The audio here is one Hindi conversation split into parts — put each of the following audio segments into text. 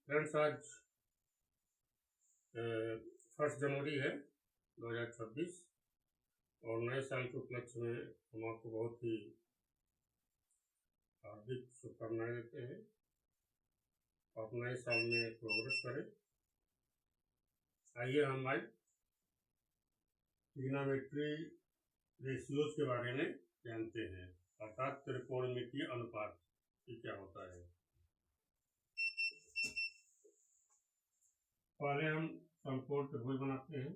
फ्रेंड्स, आज 1 जनवरी है 2026 और नए साल के उपलक्ष्य में हम आपको बहुत ही हार्दिक शुभकामनाएं देते हैं। आप नए साल में प्रोग्रेस करें। आइए हम आज ट्रिग्नोमेट्री रेशियोज के बारे में जानते हैं, अर्थात त्रिकोणमितीय अनुपात ये क्या होता है। पहले हम समकोण त्रिभुज बनाते हैं।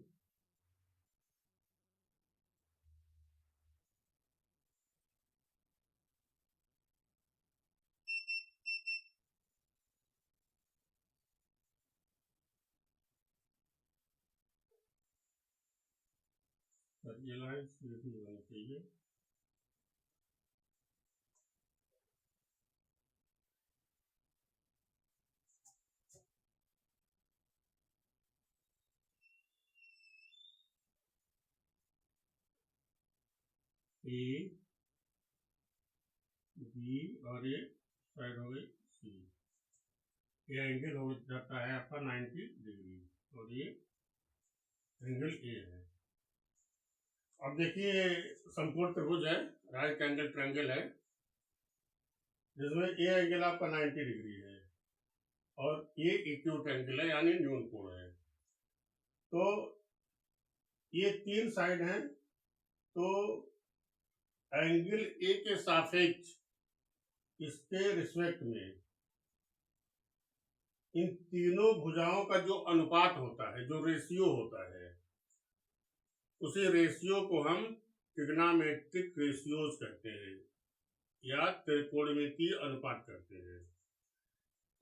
ये लाइन सीधी होनी चाहिए। ए बी और ये साइड हो गई सी। ये एंगल हो जाता है आपका 90 डिग्री और ये एंगल ए है। अब देखिए, समकोण त्रिभुज है, राइट एंगल ट्रायंगल है, जिसमें ए एंगल आपका 90 डिग्री है और ये एक्यूट एंगल है यानी न्यून कोण है। तो ये 3 साइड हैं, तो एंगल ए के सापेक्ष इसके रिस्पेक्ट में इन तीनों भुजाओं का जो अनुपात होता है, जो रेशियो होता है, उसी रेशियो को हम ट्रिग्नोमेट्रिक रेशियोज कहते हैं या त्रिकोणमितीय अनुपात कहते हैं।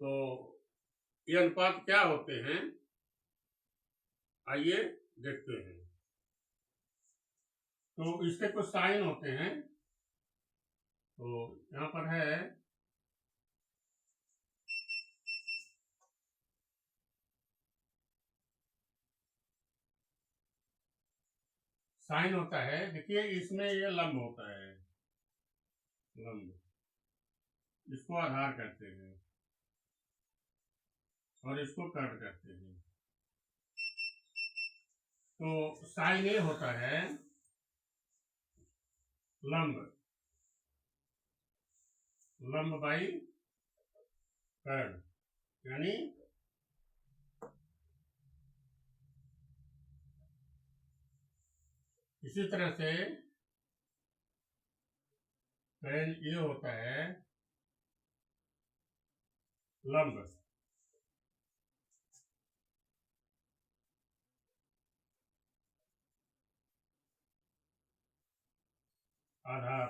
तो ये अनुपात क्या होते हैं, आइए देखते हैं। तो इसके कुछ साइन होते हैं। तो यहाँ पर है साइन होता है, देखिए इसमें ये लंब होता है, लंब, इसको आधार कहते हैं और इसको कर्ण कहते हैं। तो साइन ये होता है लंब, लंब बाई कर्ण, यानी इसी तरह से tan ये होता है लंब आधार,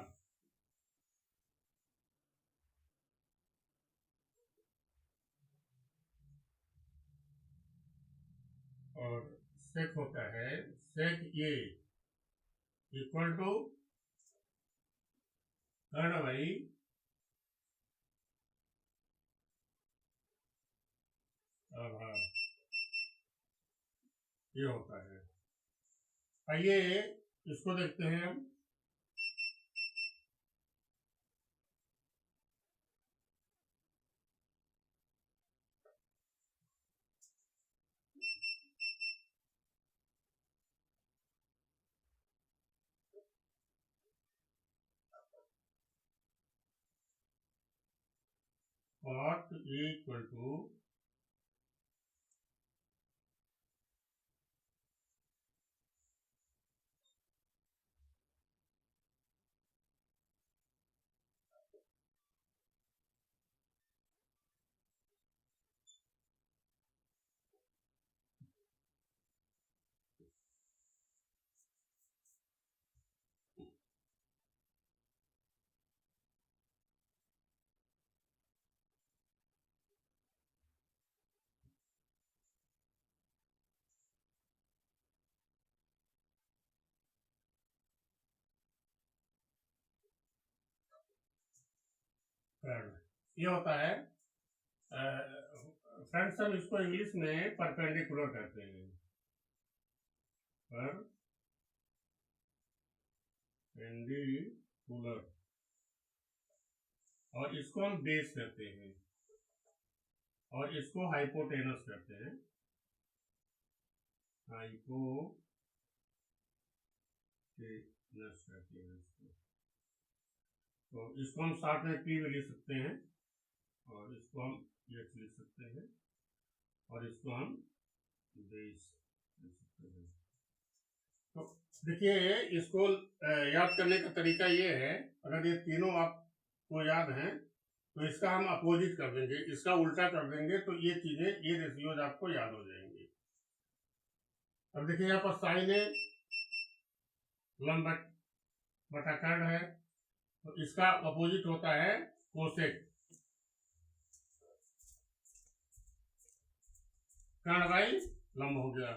और सेक होता है सेक ये इक्वल टू कर्ण बाई आधार, ये होता है। आइए इसको देखते हैं हम। cot इक्वल टू कर्ण, ये होता है। फ्रेंड्स, हम इसको इंग्लिश में परपेंडिकुलर कहते हैं, परपेंडिकुलर, और इसको हम बेस कहते हैं। और इसको हाइपोटेनस कहते हैं, हाइपोटेनस कहते हैं इसको। तो इसको हम साथ में पी भी लिख सकते हैं और इसको हम एच लिख सकते हैं और इसको हम बेस लिख सकते हैं। तो देखिए इसको याद करने का तरीका ये है, अगर ये तीनों आपको याद हैं तो इसका हम अपोजिट कर देंगे, इसका उल्टा कर देंगे, तो ये चीजें, ये रेशियोज आपको याद हो जाएंगे। अब देखिए यहाँ पर साइन है, लंब बटा कर्ण है, तो इसका अपोजिट होता है कोसेक, कर्ण बाई लंब हो गया।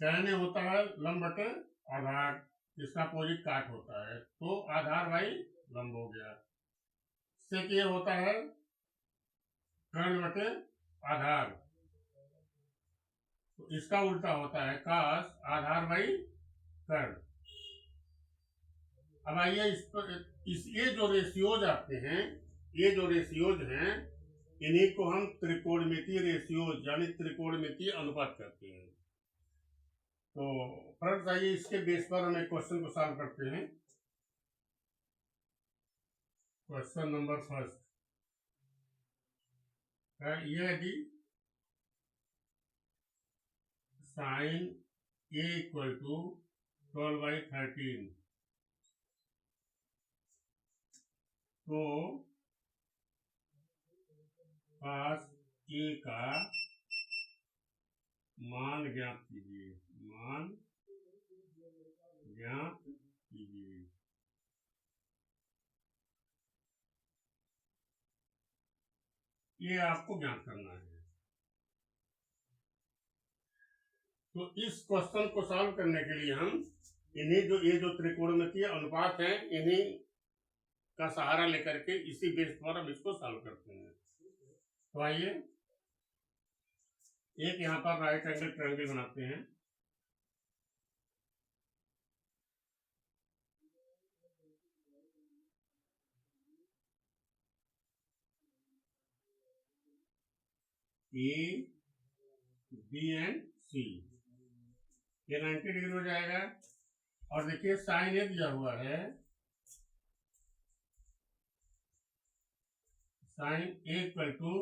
कहने होता है लंब बटे आधार, इसका अपोजिट काट होता है, तो आधार बाई लंब हो गया। सेक ये होता है कर्ण बटे आधार, तो इसका उल्टा होता है काश आधार बाई कर्ण। अब आइए ये जो रेशियोज आते हैं, ये जो रेशियोज हैं, इन्हीं को हम त्रिकोणमितीय रेशियोज यानी त्रिकोणमितीय अनुपात कहते हैं। तो फ्रेंड्स आइए इसके बेस पर हम एक क्वेश्चन को सॉल्व करते हैं। क्वेश्चन नंबर फर्स्ट है ये है कि साइन ए इक्वल टू 12/13, तो पास ए का मान ज्ञात कीजिए, मान ज्ञात कीजिए। ये आपको ज्ञात करना है। तो इस क्वेश्चन को सॉल्व करने के लिए हम ये जो त्रिकोणमितीय अनुपात हैं, इन्हीं का सहारा लेकर के इसी बेस पर हम इसको सॉल्व करते हैं। तो आइए एक यहाँ पर राइट एंगल ट्रायंगल बनाते हैं। ए बी एंड सी, ये 90 डिग्री हो जाएगा। और देखिए साइन ए दिया हुआ है, साइन ए इक्वल टू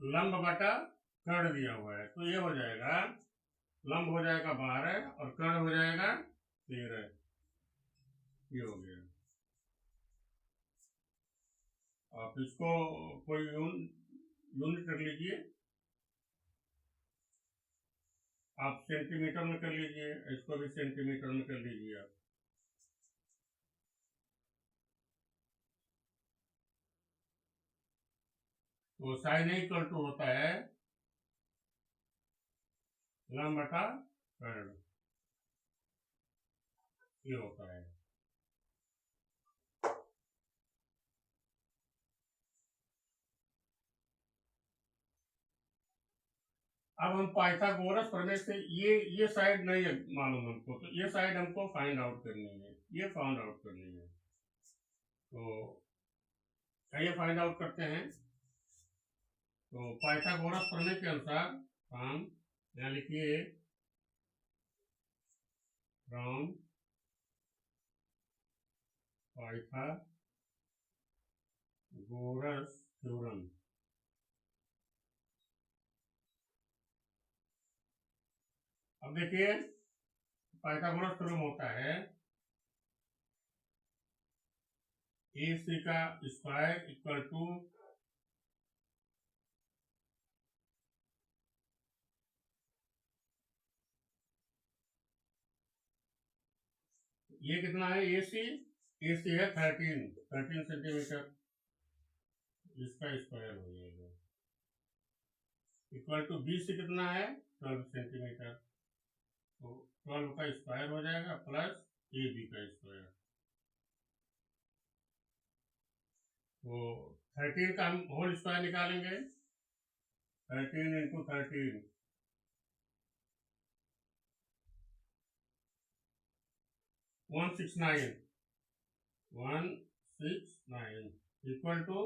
लंब बटा कर्ण दिया हुआ है, तो ये हो जाएगा लंब हो जाएगा 12 और कर्ण हो जाएगा 13, ये हो गया। आप इसको कोई यूनिट कर लीजिए, आप सेंटीमीटर में कर लीजिए, इसको भी सेंटीमीटर में कर लीजिए आप। तो साइन ए इक्वल टू होता है लंब बटा कर्ण, ये होता है। अब हम पाइथागोरस प्रमेय से ये साइड नहीं है मालूम हमको, तो ये साइड हमको फाइंड आउट करनी है, ये फाइंड आउट करनी है। तो ये फाइंड आउट करते हैं। तो पाइथागोरस प्रमेय के अनुसार हम यहाँ लिखिए फ्रॉम पाइथागोरस थ्योरम, अब देखिए पाइथागोरस थ्योरम होता है ए सी का स्क्वायर इक्वल टू ये कितना है, ए सी है 13 सेंटीमीटर, इसका स्क्वायर हो जाएगा इक्वल टू बी सी कितना है 12 सेंटीमीटर, तो 12 का स्क्वायर हो जाएगा प्लस ए बी का स्क्वायर। तो 13 का हम होल स्क्वायर निकालेंगे, 13 इंटू 13 169 इक्वल टू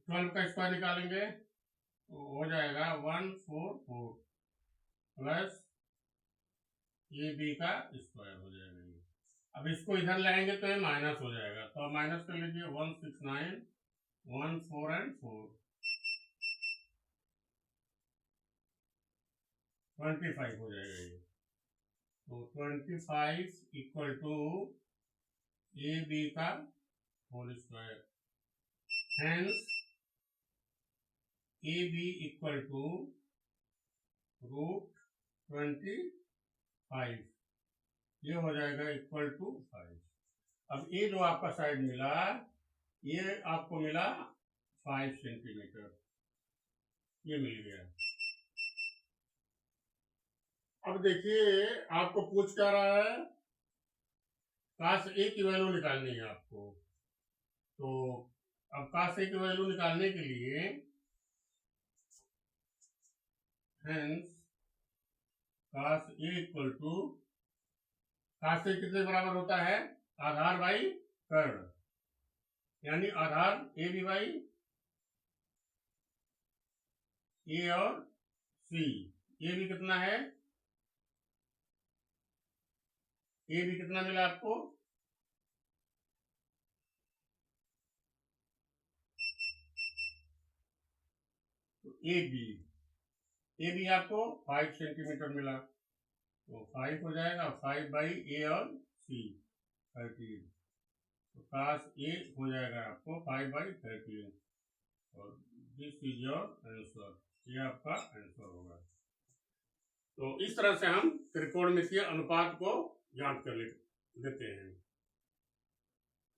12 का स्क्वायर निकालेंगे तो हो जाएगा 144 प्लस ए बी का स्क्वायर हो जाएगा। अब इसको इधर लाएंगे तो ये माइनस हो जाएगा, तो अब माइनस कर लीजिए 169 1 4 एंड 4 25 हो जाएगा ये। तो 25 इक्वल टू ए बी का whole square, hence A B equal to √25, ये हो जाएगा इक्वल टू 5। अब ये जो आपका साइड मिला ये आपको मिला 5 सेंटीमीटर, ये मिल गया। अब देखिए आपको पूछ क्या रहा है, काश ए की वैल्यू निकालनी है आपको। तो अब काश ए की वैल्यू निकालने के लिए हेंस काश ए इक्वल टू, काश ए कितने बराबर होता है, आधार बाई कर्ण, यानी आधार ए बी बाई ए और सी। ए बी कितना है, ए बी कितना मिला आपको, ए बी आपको 5 सेंटीमीटर मिला, तो 5 हो जाएगा, 5 बाई ए और सी 13, तो काश ए हो जाएगा आपको 5 बाई 13, और दिस इज योर आंसर, ये आपका आंसर होगा। तो इस तरह से हम त्रिकोणमितीय अनुपात को ज्ञात कर लेते हैं।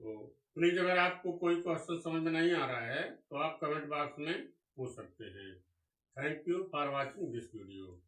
तो प्लीज अगर आपको कोई क्वेश्चन समझ में नहीं आ रहा है तो आप कमेंट बॉक्स में पूछ सकते हैं। Thank you for watching this video.